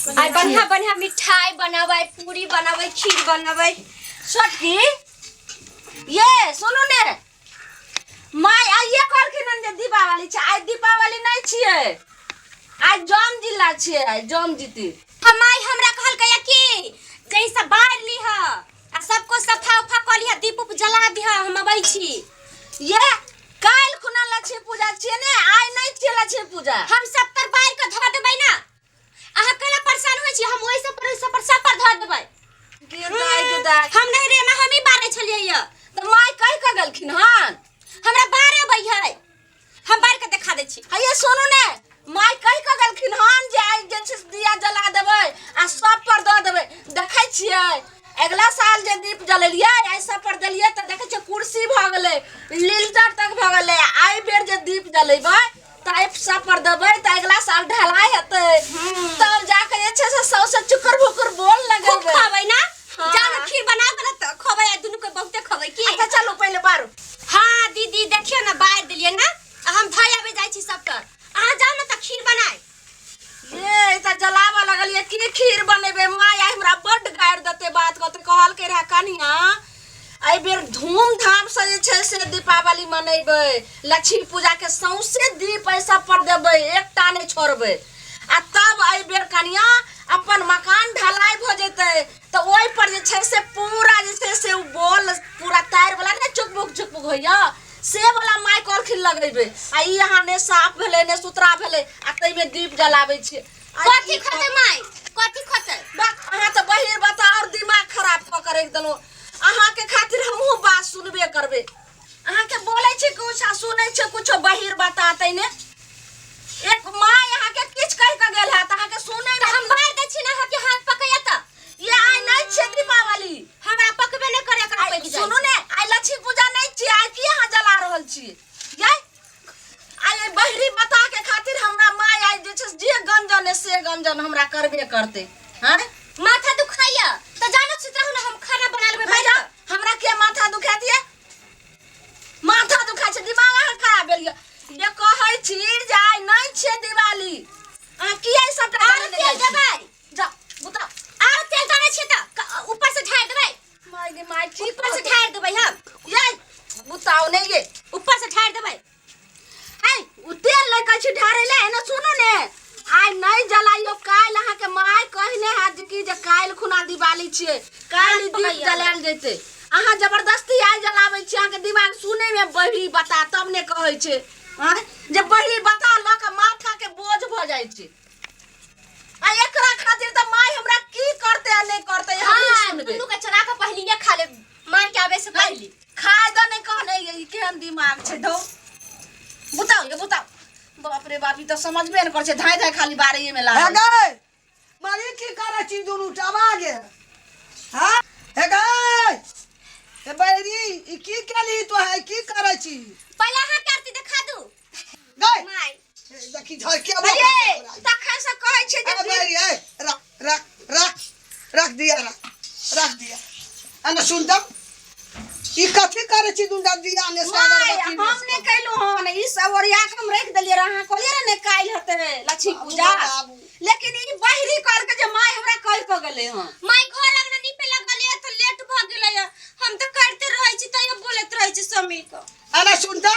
आई बढ़िया बढ़िया मिठाई बनावे, पूरी बनावे, खीर बनावे। छोटकी ये सुनू ने माय आइए कहलखिन जे दीपावली छै। आज दीपावली नहीं छिए, आज जम जिला छिए, आज जम जीती। हमाई हमरा कहल कया कि जैसा बाढ़ ली ह आ सबको सफा उफा कर लिया, दीप उप जला दिया, हम अबै छी। ये काल खुना लक्ष्मी पूजा छिए ने, आज नहीं छिए लक्ष्मी पूजा। हम सब पर बाढ़ के धर देबै ना, अहा कला परेशान होय छी, हम ओइ सब पर धर देबै। हम नहीं रे, हम ही बारे छलिए य। त माय कह के गेलखिन हन हमरा बारे अबै है, हम बार के दिखा दे छी। ये सुनू ने माय कह के गेलखिन हन जे आज जे दिया जला देबै आ सब पर द देबै। देखै छिए अगला साल जे दीप जलेलिए ऐसा पर देलिए त देखै छिए कुर्सी भ गेलै, लिल्टर तक भ गेलै। आई बेर जे दीप जलेबै त आई सब पर देबै त अगला साल ढलाई हेतै, तब जाके जे छै से सौ से चुकर भुकर बोल लगेबै। खाबै ना, जान खीर बना के त खबै, आ दुनु के बहुते खबै की। अच्छा चलो पहले बारू। हां दीदी देखियो ना, बार देलिए ना, हम भाई आबे जाय छी सब तर। अहा जाओ ना त खीर बनाए। ये त जलावा लगलिए की खीर बनेबे। माय हमरा बड गायर दते बात कते कहल के रहा कनिया आई बेर धूमधाम से जे छै से दीपावली मनेबै, लक्ष्मी पूजा के सौसे दीप ऐसा पर देबै, एकटा नहीं छोड़बै। आ तब आई बेर कनिया अपन मकान ढलाई भ जेतै त ओइ पर जे छै से पूरा जे छै से बोल पूरा तार वाला ने चुकबुक होइया से वाला माय कहलखिन लगेबै। आ ई यहाँ ने साफ भेलै ने सुथरा भेलै आ तै में दीप जलाबै छी। कथि खते माय, कथि खते? अहाँ त बहिर बता और दिमाग खराब क कर एक दनो। अहाँ के खातिर हमहु बात सुनबे करबे। अहाँ के बोलै छी कुछ आ सुनै छी कुछ, बहिर बतातै ने। एक माय अहाँ के किछ कह के गेल है त अहाँ के सुनै त हम बार दे छी ना, के हाथ पकैया त ये आई नहीं छे दीपावली, हमरा पकबे ने करे कर पे जाय। सुनू ने आई लक्ष्मी पूजा नहीं छी, आई की अहाँ जला रहल छी? ये आई बहिरी बता के खातिर हमरा माय आई जे छै जे गंजन है से गंजन हमरा करबे करते। हां माथा दुखाइया त जानत छी त हम खाना बना लेबे। भैया हमरा के माथा दुखा दिए, माथा दुखा छै, दिमाग अहाँ खराब भेलिए। ये कहै छी जे आई नहीं छे दिवाली, अहाँ की आई सब और तेल देबै? जा बुता और तेल डाले छी त ऊपर से ढार देबै। माय गे माय की ऊपर से ढार देबै हम। ये बुताओ ने ये ऊपर से ढार देबै। आई उ तेल ले कछि ढारे ले न। सुनो ने आई नहीं जलाइयो, काल अहाँ के माय कहने हाथ की जे काल खुना दिवाली छिए, काल दीप जलाल जैते। अहाँ जबरदस्ती आई जलाबै छी, अहाँ के दिमाग सुनै में बहिरी बता तब ने कहै छै। हां जे बहिरी बता ल के माथा के बोझ भ जाय छै। आ एकरा खातिर त माय हमरा की करते आ नहीं करते हम नहीं सुनबे। दुनु के चरा के पहली ये खा ले, माय के आवे से पहली खाए द नहीं कहने ये केहन दिमाग छै दो। बुताओ ये बुताओ, बाप रे बाप, ई त समझबे न कर छै, धाय धाय खाली बारे में लागल। हे गए मारी की करे छी दुनु टबा गे? हां हे गए हे बैरी ई की केली तो है, की करे छी? पहले हां करती दिखा दू गए माय। देखी झर के अरे तखन से कहै छै जे बैरी ए रख रख रख रख दिया रख दिया। अन सुन त ई कथि करे छी दुनु दिया ने सागर बत्ती हम ने कहलु हन ई सब ओरिया के हम रख देलिए। अहाँ कहलिए ने काल हेते लक्ष्मी पूजा, लेकिन ई बहिरी कहल के जे माय हमरा कह के गेले हन। माय घर अंगना नीपे लगलिए त लेट भ गेलै, हम त करते रहै छी तइयो बोलत रहै छी समी को। अन सुन त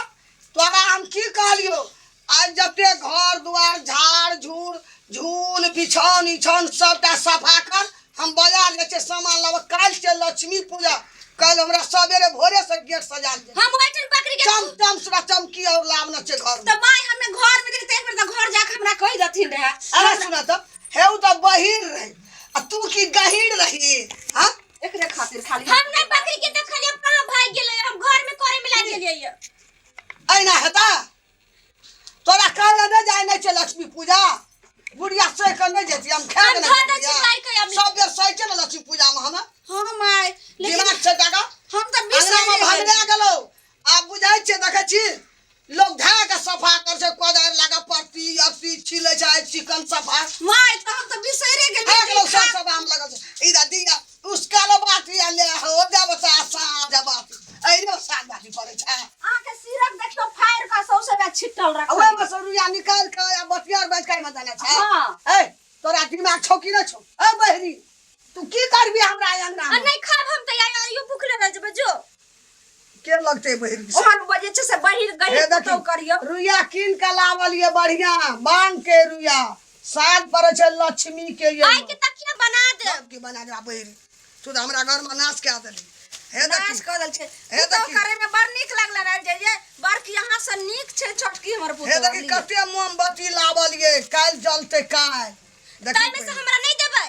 तोरा हम की कहलियो, आज जते घर दुआर झाड़ झूड़ झूल बिछौन इछौन सबटा सफा कर, हम बाजार ले के सामान लाब। काल के लक्ष्मी पूजा, कल हमरा सवेरे भोरे से गेट सजा दे। हम ओठन बकरी के चम सुरा चमकी और लावना छे घर त माय हमें घर में रहते, एक बार त घर जाके हमरा कह दथिन रहे। अरे सुना त हेउ त बहिर रही आ तू की गहीर रही। हां एकरे खातिर खाली हम ने बकरी के देखलिए कहां भाग गेलै, हम घर में करे में लाग गेलिए ये। ऐना हेता तोरा काल न जाय न छे लक्ष्मी पूजा, बुढ़िया से कर न जेती हम खा के न सब बेर सही के लक्ष्मी पूजा में हम। हां माय लेकिन दिमाग से जगह हम त अंगना में भगले गेलो। आ बुझाय छे देखे छी लोग धा के सफा कर से कोदार लगा परती अपती छिले जाय चिकन सफा। माय त हम त बिसरे गेलिए। एक लोग सब आम लगा छे इधर दिया उसका लो बात या ले हो जा बता सा जा बात ऐनो साग बाटी पड़े छे। अहाँ के सिरक देखियो फायर का सौसे छिटल रखल। ओए मसरुया निकाल के या बतियार बाज के मत जाने छे। हां ए तोरा दिमाग दिमाग छौ कि न छौ ए बहरी तू की करबी हमरा अंगना में नहीं खाब हम त यो भूखले रह जब जो के लगते बहरी ओहन बजे छे से बहिर हे गहिर देखी, तो करियो रुइया कीन के लावल ये बढ़िया बांग के रुइया साल पर छे लक्ष्मी के ये आई के तकिया बना दे सब के बना दे बहरी तू तो हमरा घर में नाश के देली हे नाश देखी कर दल छे हे तो देखी। करे में बड़ नीक लागला रे जे बड़की यहां से नीक छे छोटकी हमर पुतो हे देखी कते मोमबत्ती लावल ये काल जलते काल ताई में से हमरा नहीं देबै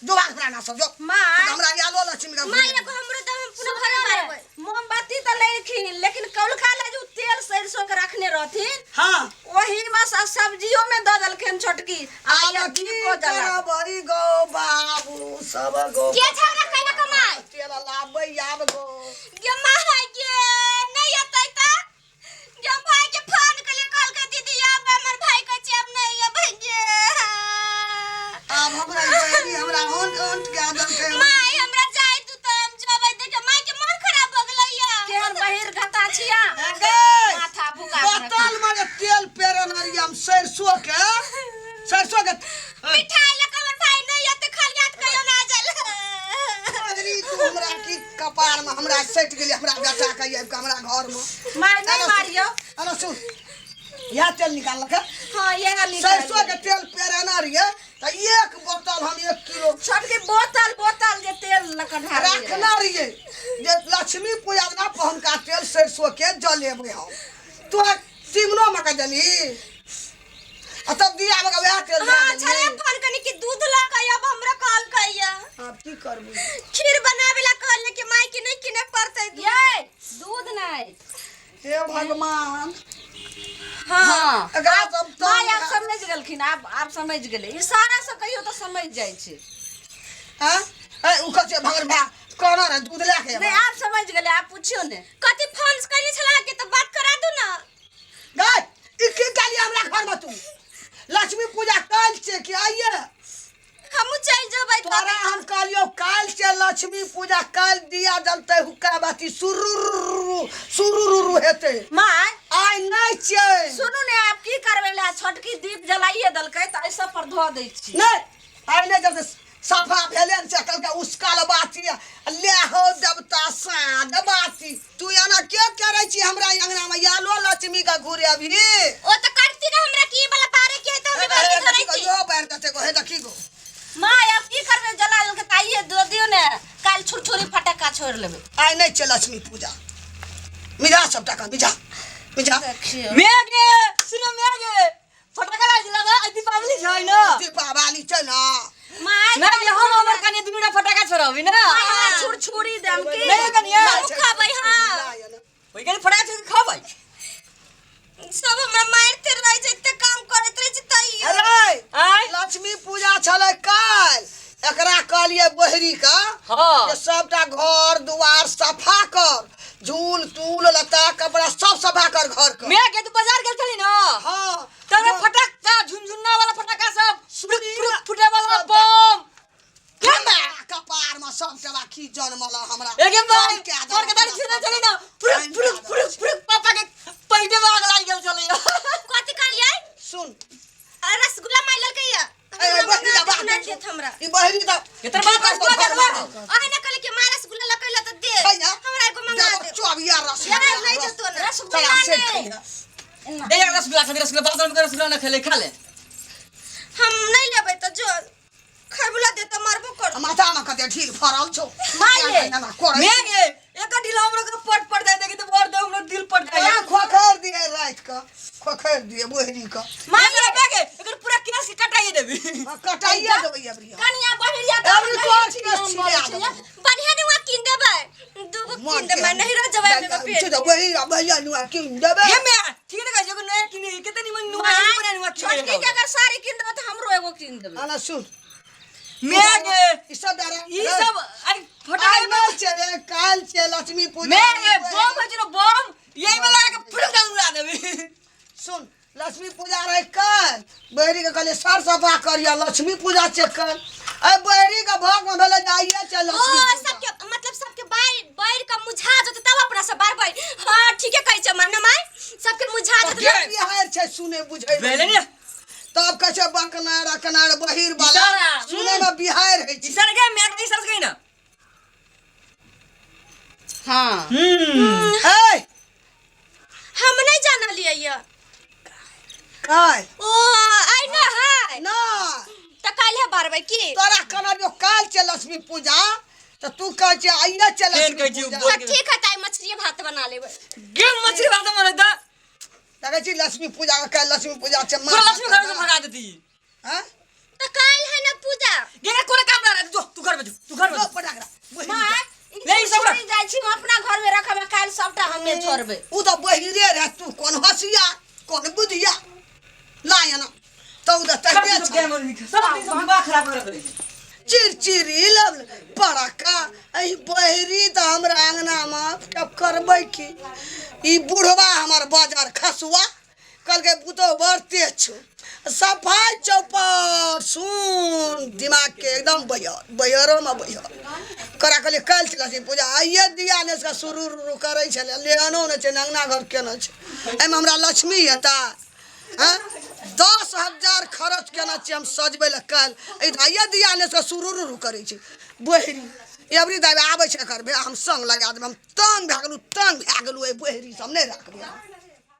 जो बात प्राणा सब जो मां हमरा यालो लक्ष्मी का मां एगो हमरो दम पूरा भरे मारबै मोमबत्ती तो लेखिन लेकिन कौलका ले जो तेल सरसों के रखने रहथिन हां वही में सब्जियों में द दलखिन छोटकी आब आ की दीपो जला करबई गो बाबू सब गो के छौरा कैला कमाई तेल लाबै आब गो गे माय गे नहीं अतै त गे भाई के फोन के ले कॉल के दीदी अब हमर भाई के चेप नहीं है भैया अब हमरा बहरी हमरा होंट के आदत के माय हमरा जाय तू त हम जबै देखे माय के मन खराब हो गेलै या केहन बहिर घटा छिया गे माथा भुका बोतल में तेल पेरनरियम सरसों के मिठाई ले हमर भाई नहीं अते खलियात कहियो ना जल बहरी तू हमरा की कपार में हमरा सट गेली हमरा बेटा के आबि के हमरा घर में मार नहीं मारियो अरे सुन या तेल निकाल के हां ये लिख सरसों के तेल पेरना रहिए त एक बोतल हम 1 किलो छोटकी बोतल जे तेल लकढ़ा रखना रहिए जे लक्ष्मी पूजा ना पहन का तेल सरसों के जलेबे हम तू सिमनो में का जली आ तब दिया में वह तेल हां छरे फोन कनी कि दूध ला के अब हमरा कॉल कहिया अब की करबू खीर बनावे ला कहले कि माई के नहीं किने पड़तै ये दूध नहीं हे भगवान हां एकरा सब तो माय आप समझ गेलखिन आप समझ गेले इशारा से कहियो तो समझ जाय छे हां ए उ कचे भगर भा कोना रे दूध लेके नहीं आप समझ गेले आप पूछियो ने कति फोन कनी छला के तो बात करा दू ना गए ई की गाली हमरा घर में तू लक्ष्मी पूजा काल से कि आइए हमू चल जबै तोरा हम कहलियो काल से लक्ष्मी पूजा काल दिया जलते हुक्का बाती सुरुरु हेते माय आइ नहीं छे सुनू ने आप की करबे ला छोटकी दीप जलाइए दलकै त ऐसा पर धो दै छी नहीं आइ नहीं जब सफा भेलेन से कल का उसका बाती ले हो देवता साँझ बाती तू याना क्या करे छी हमरा अंगना में यालो लक्ष्मी का घुरे अभी ओ त करती ना हमरा की वाला पारे के तो हम बात धरै छी यो पैर कते को हे देखी गो माय आप की करबे जला के ताइए दो दियो ने काल छुरछुरी फटका छोड़ लेबे आइ नहीं छे लक्ष्मी पूजा मिजा सब टका मिजा देखियो मेगे सुनो मेगे फटाका लागिला बा दीपावली छै न दीपावली छै ना माय मेगे हम हमर कने दुटा फटाका छोड़बी न छुरछुरी देम की नहीं कनिया हम खाबै हां ओइ कने फटाका छोड़ खाबै सब हमरा मारते रह जते काम करत रह जतई अरे आय लक्ष्मी पूजा छले काल एकरा कहलिए बहरी का हां जे सबटा घर दुआर सफा कर झूल तूल लता कपड़ा सब सफा कर घर का मेगे तू बाजार गेल छली न हां तने फटाका झुनझुना वाला फटाका सब फुटे वाला बम केना कपार में सब टबा की जन्मला हमरा एगे भाई तोर के दाढ़ी छिना चली न फुरुक पापा के पैटे में आग लाग गेल छली कथि कहलियै सुन रसगुल्ला माइलल कहिया ए बहरी दा बात नहीं देत हमरा ई बहरी दा केतर बात ओहे ना कहले कि मार रसगुल्ला लकैला त दे भैया हमरा एगो मंगा दे चोबिया रस यार नहीं दे तो ना रसगुल्ला नहीं दे एक रसगुल्ला खा रसगुल्ला बाजार में रसगुल्ला न खेले खा ले हम नहीं लेबै त जो खैबुला दे त मारबो कर माथा में कते ढील फरल छौ माये मेगे एक ढीला हमरा के पट पट जाय देखि त बोर दे हमरा दिल पट जाय खोखर दिए रात का खोखर दिए बहरी का मेगे मेगे एकर पूरा केस के कटाइए देबी कटाइया देबै अबरिया कनिया बहिरिया अबरी तोर केस छिले आ बढ़िया नुआ किन देबै दूगो किन देबै नहीं रह जबै मेरे पेट तो बहरी भैया नुआ किन देबै ये मैं ठीक है जो नया किने कितनी मन नुआ बना नुआ छोटकी के अगर साड़ी किन देबे त हमरो एगो किन देबे आना सुन मेगे ई सब दारा ई सब आई फटाई फटाई में चले काल से लक्ष्मी पूजा मेगे बम है जो बम यही में लगा के फुट उड़ा देबी सुन लक्ष्मी पूजा रहे काल बहरी के कहले सर सफा करिया लक्ष्मी पूजा चेक कर ए बहरी का भाग में भेले जाइए चल ओ लक्ष्मी पूजा सबके मतलब सबके बैर का मुझा जते तब अपना से बार बार हां ठीक है कहै छ माने माय सबके मुझा जते बिहार छै सुने बुझै बेले ने तब कैसे बकनार अकनार बहिर वाला इशारा, सुने में बिहार है छी। इशारा के मैं इशारा कहीं ना हाँ ए हम नहीं जाना लिया ये काय ओ आई ना है ना त काल्हे बारबै की तोरा कना जो काल छे लक्ष्मी पूजा तो तू कह छे आइए चल फेर लक्ष्मी कहै छी, पूजा बोल त ठीक है ताई मछली भात बना लेबै गेम मछली बात मारे दा लगे छी लक्ष्मी पूजा का लक्ष्मी पूजा छे पूरा लक्ष्मी घर से भगा देती हां त काल है ना पूजा गेगा कोने काम ना जो तू घर में जो तू घर में लो जो। पटाकरा माय ले ई सबटा। जाइ छी हम अपना घर में रखबे काल सबटा हमे छोड़बे उ तो बहिरे रह तू कौन हसिया कौन बुधिया लाया ना तो उधर सब तक चीज गेम में सब चीज दिमाग खराब कर दे चिरचिरी लब पड़का आई बहरी तो हमरा अंगना में तब करबै की ई बुढ़वा हमर बाजार खसुआ कल के बुतो बढ़ते छो सफाई चौपट सुन दिमाग के एकदम बयरो में बयर करा कल कल लक्ष्मी पूजा आइए दिया ने इसका शुरू करे छले लेनो ने छे अंगना घर केना छे एमे हमरा लक्ष्मी हेता हाँ 10,000 खर्च केना छी हम सजबै ल कल आइए दिया ने इसका शुरू करे छी बहरी एवरी दाबे आबै छे करबे हम संग लगा देब हम तंग भए गेलू ए बहरी सब नहीं रखबे